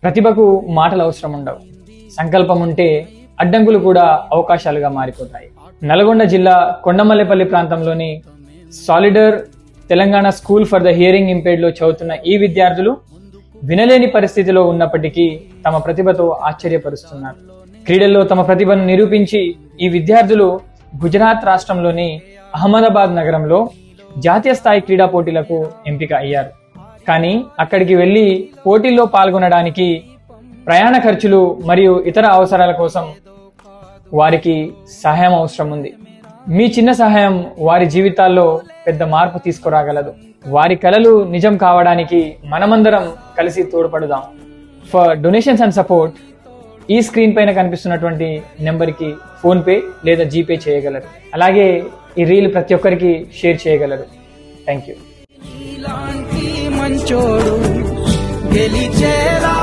ప్రతిభకు మాటలు అవసరం ఉండవు, సంకల్పం ఉంటే అడ్డంకులు కూడా అవకాశాలుగా మారిపోతాయి. నల్గొండ జిల్లా కొండమల్లేపల్లి ప్రాంతంలోని సాలిడర్ Telangana school for the hearing impaired లో చదువుతున్న ఈ విద్యార్థులు వినలేని పరిస్థితిలో ఉన్నప్పటికీ తమ ప్రతిభతో ఆశ్చర్యపరుస్తున్నారు. క్రీడల్లో తమ ప్రతిభను నిరూపించి ఈ విద్యార్థులు గుజరాత్ రాష్ట్రంలోని అహ్మదాబాద్ నగరంలో జాతీయ స్థాయి క్రీడా పోటీలకు ఎంపిక అయ్యారు. కానీ అక్కడికి వెళ్లి పోటీల్లో పాల్గొనడానికి ప్రయాణ ఖర్చులు మరియు ఇతర అవసరాల కోసం వారికి సహాయం అవసరం ఉంది. మీ చిన్న సహాయం వారి జీవితాల్లో పెద్ద మార్పు తీసుకురాగలదు. వారి కలలు నిజం కావడానికి మనమందరం కలిసి తోడ్పడుదాం. ఫర్ డొనేషన్స్ అండ్ సపోర్ట్ ఈ స్క్రీన్ పైన కనిపిస్తున్నటువంటి నెంబర్కి ఫోన్పే లేదా జీపే చేయగలరు. అలాగే ఈ రీల్ ప్రతి ఒక్కరికి షేర్ చేయగలరు. Thank you. గెలిచేరా